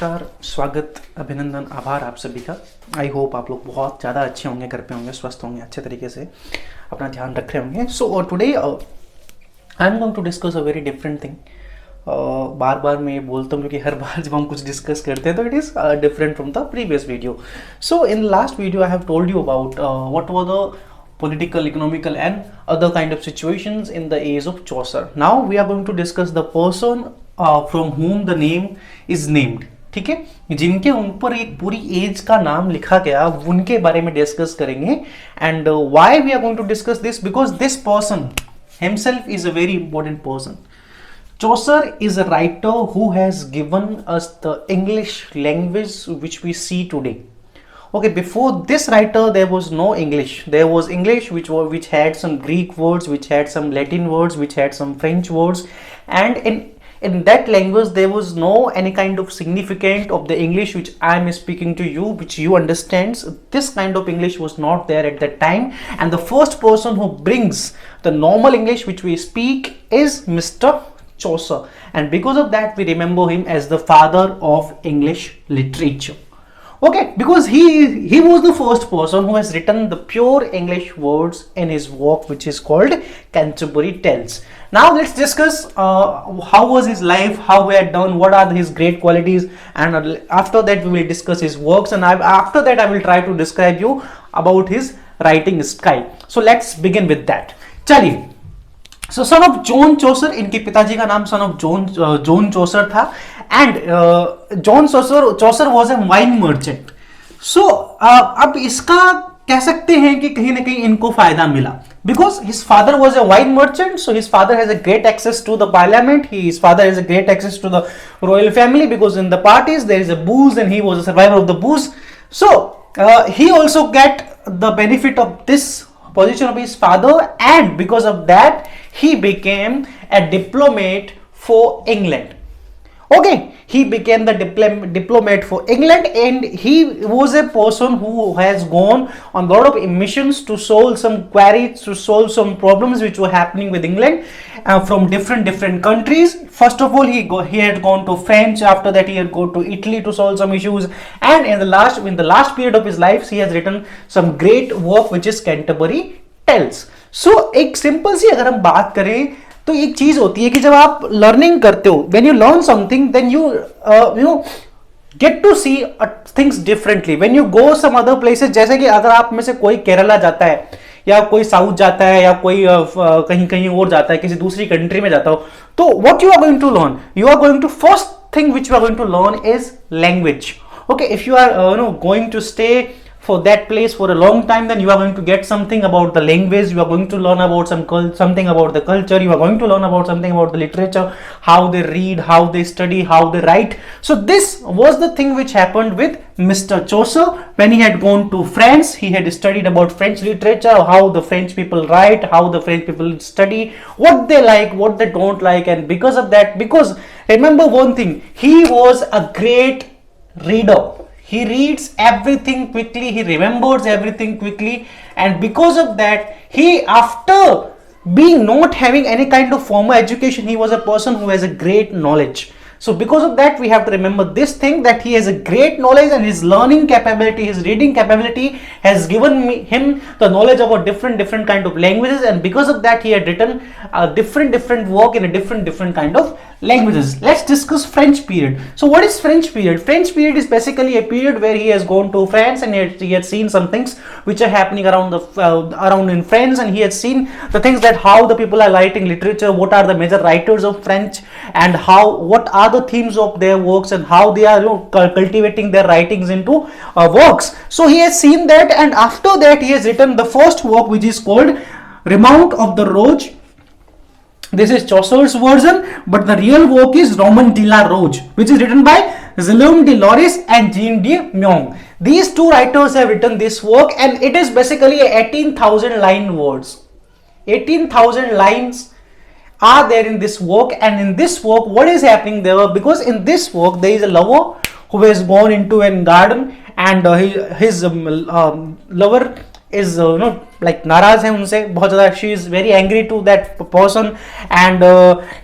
नमस्कार, स्वागत, अभिनंदन, आभार आप सभी का। आई होप आप लोग बहुत ज़्यादा अच्छे होंगे, घर पे होंगे, स्वस्थ होंगे, अच्छे तरीके से अपना ध्यान रख रहे होंगे। So today I am going to discuss a very different thing. बार बार मैं ये बोलता हूँ क्योंकि हर बार जब हम कुछ डिस्कस करते हैं तो it is different from the previous video. So in last video I have told you about what were the political, economical and other kind of situations in the age of Chaucer. Now we are going to discuss the person from whom the name is named. ठीक है, जिनके ऊपर एक पूरी as का नाम लिखा गया उनके बारे में डिस्कस करेंगे। And why we are going to discuss this, because this person himself is a very important person. Chaucer is a writer who has given us the English language which we see today. Okay, before this writer there was no English. There was English which had some Greek words, which had some Latin words, which had some French words, and in that language there was no any kind of significant of the English which I am speaking to you, which you understands. This kind of English was not there at that time, and the first person who brings the normal English which we speak is Mr. Chaucer, and because of that we remember him as the father of English literature. Okay, because he was the first person who has written the pure English words in his work which is called Canterbury Tales. Now let's discuss how was his life, how he had done, what are his great qualities, and after that we will discuss his works, and after that I will try to describe you about his writing style. So let's begin with that. चलिए, so son of John Chaucer, इनके पिताजी का नाम son of John Chaucer था, and John Chaucer was a wine merchant. So अब इसका कह सकते हैं कि कहीं ना कहीं इनको फायदा मिला, because his father was a wine merchant, so his father has a great access to the parliament. His father has a great access to the royal family, because in the parties there is a booze and he was a survivor of the booze. So he also get the benefit of this position of his father, and because of that he became a diplomat for England. Okay, he became the diplomat for England, and he was a person who has gone on a lot of missions to solve some queries, to solve some problems which were happening with England from different countries. First of all, he had gone to France. After that, he had gone to Italy to solve some issues, and in the last period of his life, he has written some great work which is Canterbury Tales. So एक simple सी अगर हम बात करें तो एक चीज होती है कि जब आप लर्निंग करते हो, when you learn something then you get to see things differently when you go some other places. जैसे कि अगर आप में से कोई केरला जाता है, या कोई साउथ जाता है, या कोई कहीं कहीं और जाता है, किसी दूसरी कंट्री में जाता हो, तो what you are going to learn, you are going to first thing which you are going to learn is language. Okay, if you are going to stay for that place for a long time, then you are going to get something about the language, you are going to learn about something about the culture, you are going to learn about something about the literature, how they read, how they study, how they write. So this was the thing which happened with Mr. Chaucer. When he had gone to France, he had studied about French literature, how the French people write, how the French people study, what they like, what they don't like, and because of that, because remember one thing, he was a great reader. He reads everything quickly, he remembers everything quickly, and because of that, he, after being not having any kind of formal education, he was a person who has a great knowledge. So because of that, we have to remember this thing, that he has a great knowledge, and his learning capability, his reading capability has given him the knowledge about different kind of languages, and because of that he had written different work in a different kind of languages. Let's discuss French period. So what is French period? French period is basically a period where he has gone to France, and he had seen some things which are happening around in France, and he had seen the things that how the people are writing literature, what are the major writers of French, and what are the themes of their works, and how they are cultivating their writings into works. So he has seen that, and after that he has written the first work which is called Remount of the Roge. This is Chaucer's version, but the real work is Roman de la Roge, which is written by Guillaume de Loris and Jean de Meung. These two writers have written this work, and it is basically 18,000 line words. 18,000 lines are there in this work, and in this work what is happening there, because in this work there is a lover who has gone into a garden, and his lover is like नाराज है उनसे बहुत ज्यादा. She is very angry to that person, and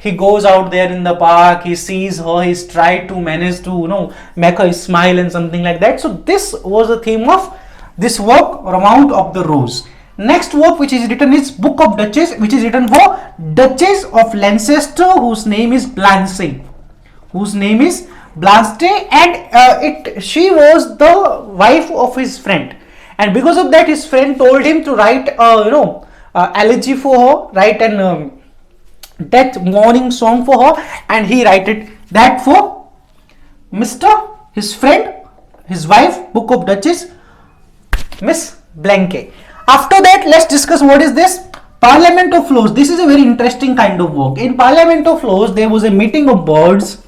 he goes out there in the park, he sees her, he's tried to manage to make her smile and something like that. So this was the theme of this work, Mount of the Rose. Next work which is written is Book of Duchess, which is written for Duchess of Lancaster, whose name is Blanche. And she was the wife of his friend, and because of that his friend told him to write elegy for her, write an death mourning song for her, and he write it that for his friend, his wife, Book of Duchess, Miss Blanche. After that, let's discuss what is this Parliament of Flowers. This is a very interesting kind of work. In Parliament of Flowers, there was a meeting of birds.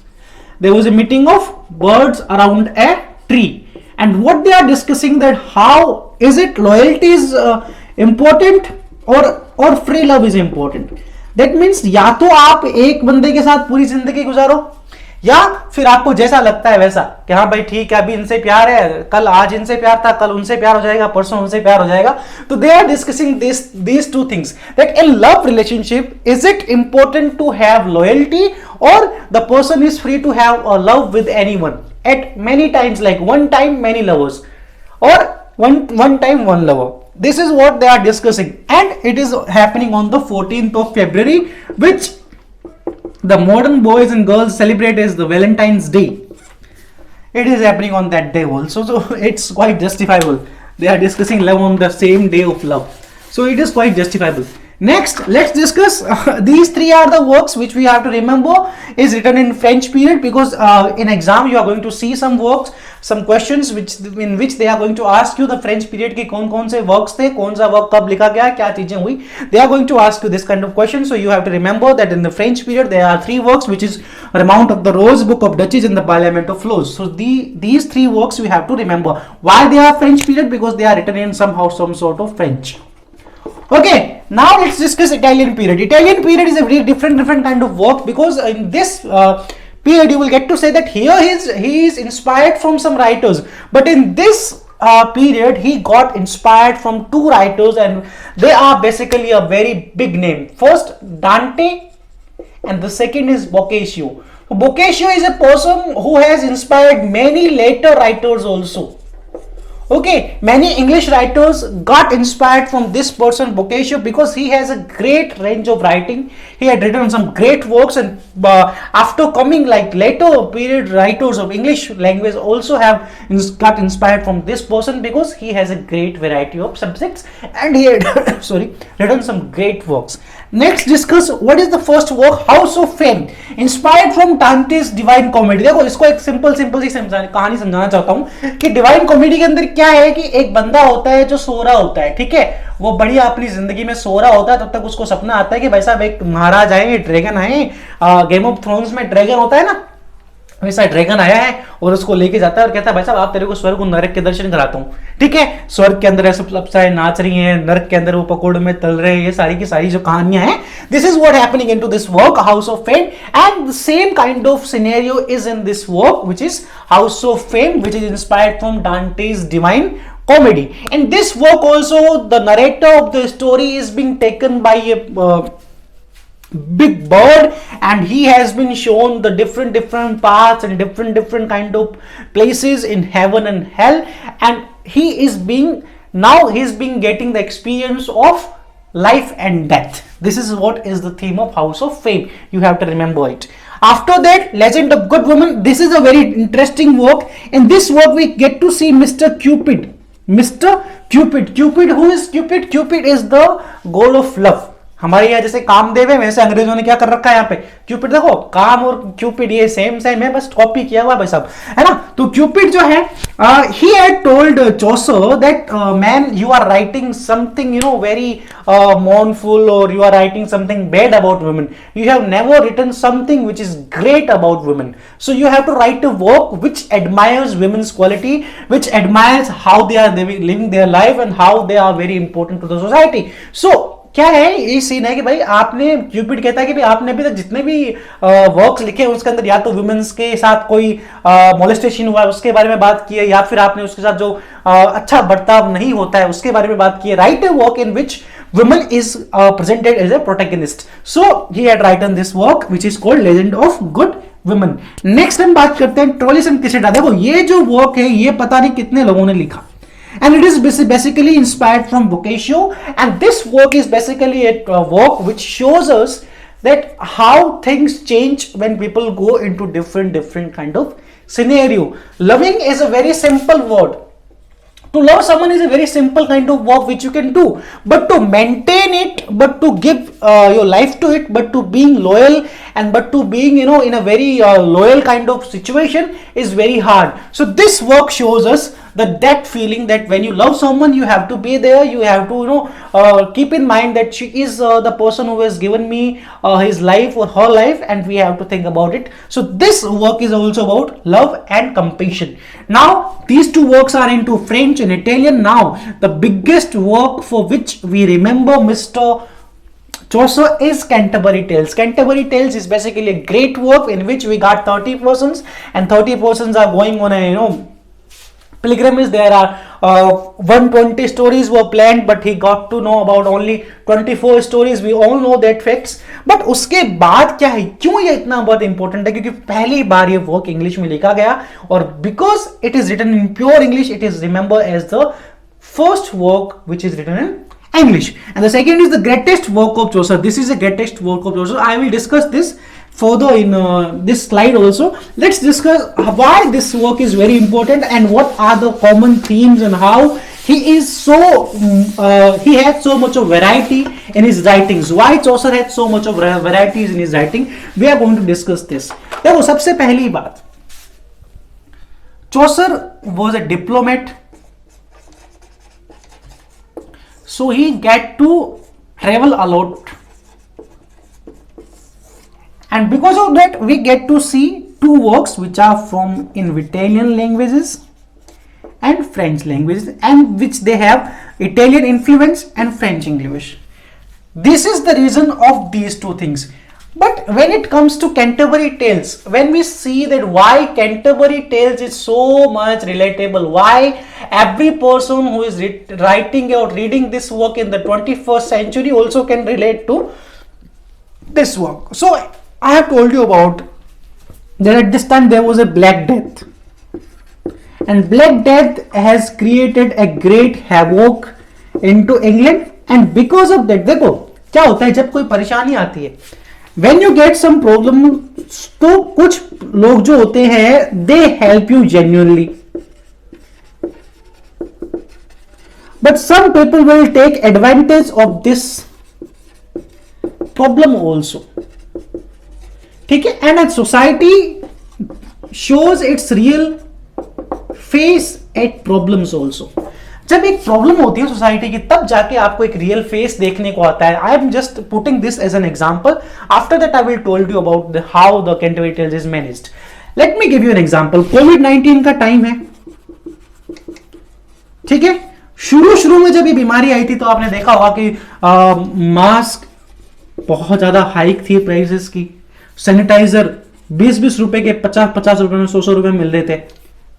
There was a meeting of birds around a tree, and what they are discussing, that how is it loyalty is important or free love is important. That means या तो आप एक बंदे के साथ पूरी जिंदगी गुजारो, या फिर आपको जैसा लगता है वैसा कि हाँ भाई ठीक है अभी इनसे प्यार है, कल आज इनसे प्यार था, कल उनसे प्यार हो जाएगा, परसों उनसे प्यार हो जाएगा. तो they are discussing these two things, that in love relationship is it important to have loyalty, or the person is free to have a love with anyone at many times, like one time many lovers, or one time one lover. This is what they are discussing, and it is happening on the 14th of February, which the modern boys and girls celebrate as the Valentine's Day. It is happening on that day also, so it's quite justifiable. They are discussing love on the same day of love, so it is quite justifiable. Next, let's discuss these three are the works which we have to remember is written in French period, because in exam you are going to see some works, some questions in which they are going to ask you the French period के कौन-कौन से works थे, कौन सा work कब लिखा गया, क्या चीजें हुई. They are going to ask you this kind of question, so you have to remember that in the French period there are three works, which is Mount of the Rose, Book of Duchess, and the Parliament of Flowers. So these three works we have to remember. Why they are French period? Because they are written in some sort of French. Okay, now let's discuss Italian period. Italian period is a very different kind of work, because in this period you will get to say that here he is inspired from some writers, but in this period he got inspired from two writers, and they are basically a very big name. First Dante, and the second is Boccaccio. Boccaccio is a person who has inspired many later writers also. Okay, many English writers got inspired from this person Boccaccio, because he has a great range of writing. He had written some great works, and after coming like later period writers of English language also have got inspired from this person, because he has a great variety of subjects, and he had written some great works. Next discuss what is the first work, House of Fame, inspired from Dante's Divine Comedy. देखो इसको एक simple सी कहानी समझाना चाहता हूँ कि divine comedy के अंदर क्या है कि एक बंदा होता है जो सो रहा होता है, ठीक है, वो बढ़िया अपनी जिंदगी में सो रहा होता है, तब तक उसको सपना आता है कि भाई साहब एक महाराज आए, ड्रैगन आए, गेम ऑफ थ्रोन्स में ड्रैगन होता है ना, वैसा ड्रैगन आया है और उसको लेके जाता है और कहता है भाई साहब आप तेरे को स्वर्ग और नरक के दर्शन कराता हूँ. ठीक है, स्वर्ग के अंदर ऐसे अप्सराएं नाच रही हैं, नरक के अंदर वो पकोड़े में तल रहे हैं, ये सारी की सारी जो कहानियां हैं, this is what happening into this work house of fame, and the same kind of scenario is in this work which is house of fame, which is inspired from Dante's divine comedy. In this work also the narrator of the story is being taken by a big bird, and he has been shown the different paths and different kind of places in heaven and hell, and he is being getting the experience of life and death. This is what is the theme of House of Fame. You have to remember it. After that, Legend of Good Woman. This is a very interesting work. In this work we get to see Mr. Cupid. Cupid, who is Cupid? Cupid is the god of love. हमारे यहाँ जैसे कामदेव है, वैसे अंग्रेजों ने क्या कर रखा है यहाँ पे क्यूपिड. देखो काम और क्यूपिड ये सेम है, बस कॉपी किया हुआ है भाई साहब, है ना. तो क्यूपिड जो है, he had told Chaucer that man, you are writing something very mournful, or you are writing something bad about women. You have never written something which is great about women. So you have to write a work which admires women's quality, which admires how they are living their life and how they are very important to the society. So क्या है ये scene है कि भाई आपने, Cupid कहता है कि भाई आपने अभी तक जितने भी वर्क्स लिखे हैं उसके अंदर या तो वुमेन्स के साथ कोई मोलेस्टेशन हुआ है उसके बारे में बात की है, या फिर आपने उसके साथ जो अच्छा बर्ताव नहीं होता है, उसके बारे में बात की है. Right A work in which women is presented as a protagonist. So he had written this work which is called Legend of Good Women. Next हम बात करते हैं ट्रॉलिस एंड क्रेसिडा. देखो ये जो वर्क है ये पता नहीं कितने लोगों ने लिखा, and it is basically inspired from Boccaccio, and this work is basically a work which shows us that how things change when people go into different kind of scenario. Loving is a very simple word. To love someone is a very simple kind of work which you can do, but to maintain it, but to give your life to it, but to being loyal, and but to being in a very loyal kind of situation is very hard. So this work shows us that feeling that when you love someone you have to be there, you have to keep in mind that she is the person who has given me his life or her life, and we have to think about it. So this work is also about love and compassion. Now these two works are into French and Italian. Now the biggest work for which we remember Mr. Chaucer is Canterbury Tales. Canterbury Tales is basically a great work in which we got 30 persons, and 30 persons are going on a pilgrimage. There are 120 stories were planned, but he got to know about only 24 stories. We all know that facts. But उसके बाद क्या है, क्यों ये इतना बहुत important है? क्योंकि पहली बार ये वर्क इंग्लिश में लिखा गया, और because it is written in pure English, it is remember as the first work which is written in English. And the second is the greatest work of Chaucer. This is the greatest work of Chaucer. I will discuss this further in this slide also. Let's discuss why this work is very important and what are the common themes and how he is so he had so much of variety in his writings. Why Chaucer had so much of varieties in his writing? We are going to discuss this. देखो सबसे पहली बात, Chaucer was a diplomat, so he get to travel a lot. And because of that we get to see two works which are from in Italian languages and French languages, and which they have Italian influence and French English. This is the reason of these two things. But when it comes to Canterbury Tales, when we see that why Canterbury Tales is so much relatable, why every person who is writing or reading this work in the 21st century also can relate to this work. So I have told you about that at this time there was a Black Death, and Black Death has created a great havoc into England. And because of that, देखो क्या होता है जब कोई परेशानी आती है, when you get some problem, तो कुछ लोग जो होते हैं they help you genuinely, but some people will take advantage of this problem also. ठीक है? And a society shows its real face at problems also. जब एक प्रॉब्लम होती है सोसाइटी की, तब जाके आपको एक रियल फेस देखने को आता है. I am just putting this as an example. After that I will told you about how the Canterbury Tales is managed. Let me give you an example. कोविड-19 का टाइम है, ठीक है? शुरू में जब ये बीमारी आई थी तो आपने देखा होगा कि मास्क बहुत ज्यादा हाइक थी प्राइसेस की, सैनिटाइजर 20-20 रुपए के 50-50 रुपए में 100-100 रुपए मिल रहे थे.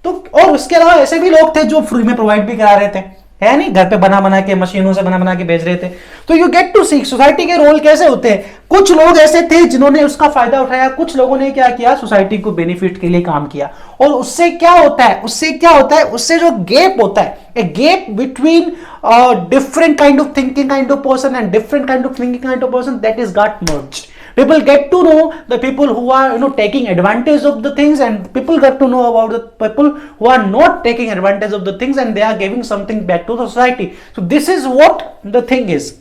तो और उसके अलावा ऐसे भी लोग थे जो फ्री में प्रोवाइड भी करा रहे थे, है नहीं, घर पे बना के मशीनों से बना के भेज रहे थे. तो you get to see society के रोल कैसे होते हैं. कुछ लोग ऐसे थे जिन्होंने उसका फायदा उठाया, कुछ लोगों ने क्या किया, सोसाइटी को बेनिफिट के लिए काम किया. और उससे क्या होता है, उससे जो गैप होता है, a gap between different kind of thinking kind of person and different kind of thinking kind of person, that is got merged. People get to know the people who are taking advantage of the things, and people get to know about the people who are not taking advantage of the things, and they are giving something back to the society. So this is what the thing is.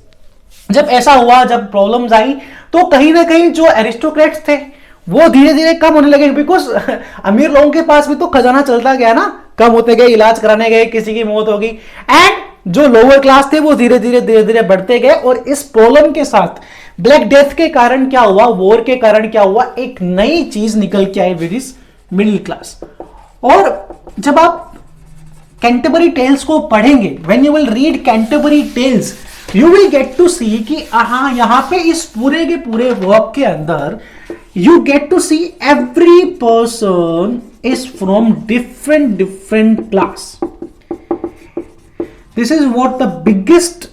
जब ऐसा हुआ, जब problems आई, तो कहीं ना कहीं जो aristocrats थे वो धीरे धीरे कम होने लगे, बिकॉज अमीर लोगों के पास भी तो खजाना चलता गया ना, कम होते गए, इलाज कराने गए, किसी की मौत होगी, एंड जो लोअर क्लास थे वो धीरे धीरे बढ़ते गए. और इस प्रॉब्लम के साथ ब्लैक डेथ के कारण क्या हुआ, वॉर के कारण क्या हुआ, एक नई चीज निकल के आई, विच इज मिडिल क्लास. और जब आप कैंटरबरी टेल्स को पढ़ेंगे, when you will read Canterbury Tales, you will get to see कि हाँ, यहां पे इस पूरे के पूरे वर्क के अंदर you get to see every person is from different class. This is what the biggest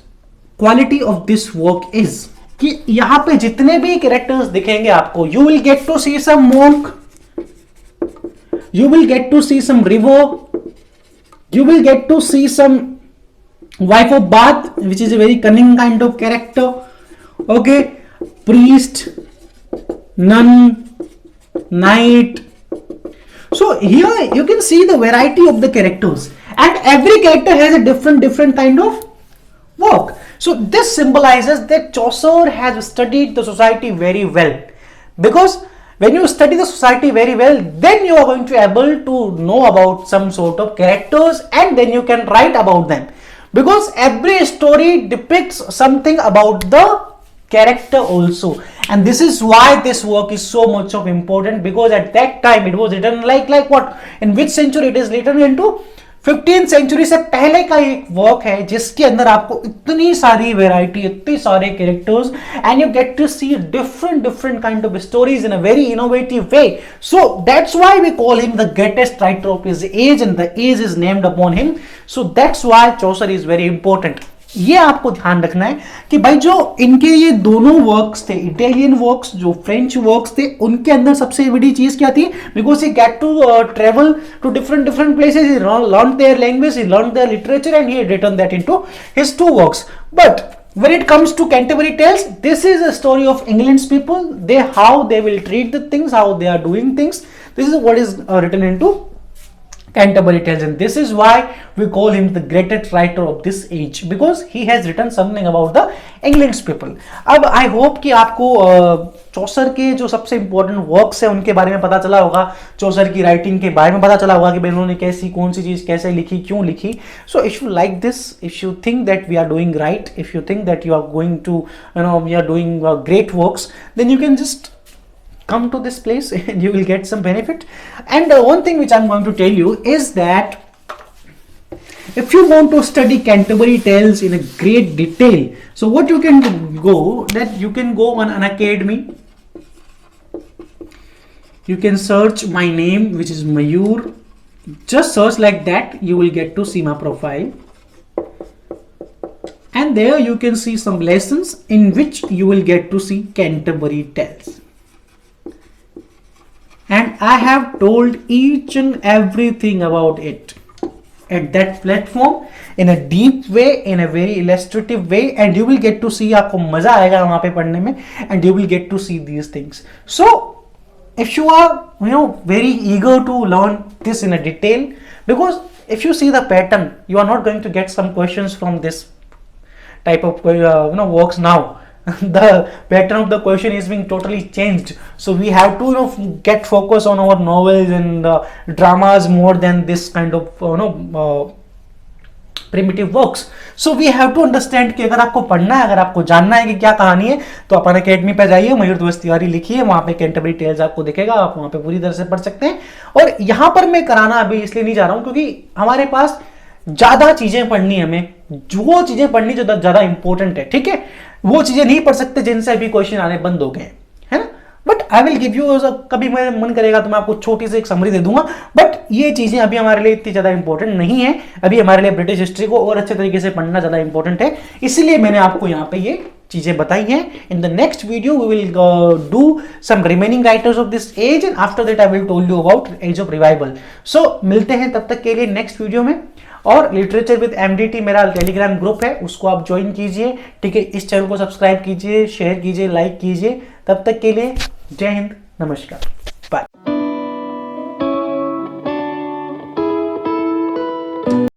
quality of this work is, कि यहां पे जितने भी कैरेक्टर्स दिखेंगे आपको, you will get to see some monk, you will get to see some river, you will get to see some wife of Bath, which is a very cunning kind of character, okay, priest, nun, knight. So here you can see the variety of the characters, and every character has a different kind of work. So this symbolizes that Chaucer has studied the society very well, because when you study the society very well, then you are going to able to know about some sort of characters, and then you can write about them, because every story depicts something about the character also. And this is why this work is so much of important, because at that time it was written like what, in which century it is written into 15th century से पहले का एक work है, जिसके अंदर आपको इतनी सारी वेराइटी, इतने सारे characters, and you get to see different kind of stories in a very innovative way. So that's why we call him the greatest writer of his age, and the age is named upon him. So that's why Chaucer is very important. ये आपको ध्यान रखना है कि भाई जो इनके ये दोनों वर्क्स थे, इटालियन वर्क्स जो फ्रेंच वर्क्स थे, उनके अंदर सबसे बड़ी चीज क्या थी, because he get to travel to different places, he learn their language, he learn their literature, and he written that into his two works. But when it comes to Canterbury Tales, this is a story of England's people, how they will treat the things, how they are doing things. This is what is written into Canterbury Tales, and this is why we call him the greatest writer of this age, because he has written something about the England's people. अब I hope कि आपको चौसर के जो सबसे important works है उनके बारे में पता चला होगा, चौसर की राइटिंग के बारे में पता चला होगा कि भाई उन्होंने कैसी कौन सी चीज कैसे लिखी, क्यों लिखी. So if you like this, if you think that we are doing right, if you think that you are going to we are doing great works, then you can just come to this place and you will get some benefit. And one thing which I'm going to tell you is that if you want to study Canterbury Tales in a great detail, so what you can go, that you can go on an academy, you can search my name, which is Mayur, just search like that, you will get to see my profile, and there you can see some lessons in which you will get to see Canterbury Tales. And I have told each and everything about it at that platform in a deep way, in a very illustrative way, and you will get to see, आपको मजा आएगा वहां पे पढ़ने में, and you will get to see these things. So if you are very eager to learn this in a detail, because if you see the pattern, you are not going to get some questions from this type of works now. The pattern of the question is being totally changed, so we have to get focus on our novels and dramas more than this kind of primitive works. So we have to understand कि अगर आपको पढ़ना है, अगर आपको जानना है कि क्या कहानी है, तो अपन अकेडमी पे जाइए, मयूर ध्वज तिवारी लिखिए, वहां पे कैंटरबरी टेल्स आपको दिखेगा, आप वहां पे पूरी तरह से पढ़ सकते हैं. और यहाँ पर मैं कराना अभी इसलिए नहीं जा रहा हूँ क्योंकि हमारे पास ज्यादा चीजें पढ़नी है, हमें वो चीजें पढ़नी जो ज्यादा इंपॉर्टेंट है, ठीक है, वो चीजें नहीं पढ़ सकते जिनसे अभी क्वेश्चन आने बंद हो गए, है ना. But I will give you, कभी मेरा मन करेगा तो मैं आपको छोटी सी एक समरी दे दूंगा, बट ये चीजें अभी हमारे लिए इतनी ज्यादा इंपॉर्टेंट नहीं है. अभी हमारे लिए ब्रिटिश हिस्ट्री को और अच्छे तरीके से पढ़ना ज्यादा इंपॉर्टेंट है, इसलिए मैंने आपको यहाँ पे ये चीजें बताई हैं. In the next video we will do some remaining writers of this age, and after that I will told you about age of revival. So मिलते हैं तब तक के लिए नेक्स्ट वीडियो में. और लिटरेचर विद एमडीटी मेरा टेलीग्राम ग्रुप है, उसको आप ज्वाइन कीजिए, ठीक है. इस चैनल को सब्सक्राइब कीजिए, शेयर कीजिए, लाइक कीजिए. तब तक के लिए जय हिंद, नमस्कार, बाय.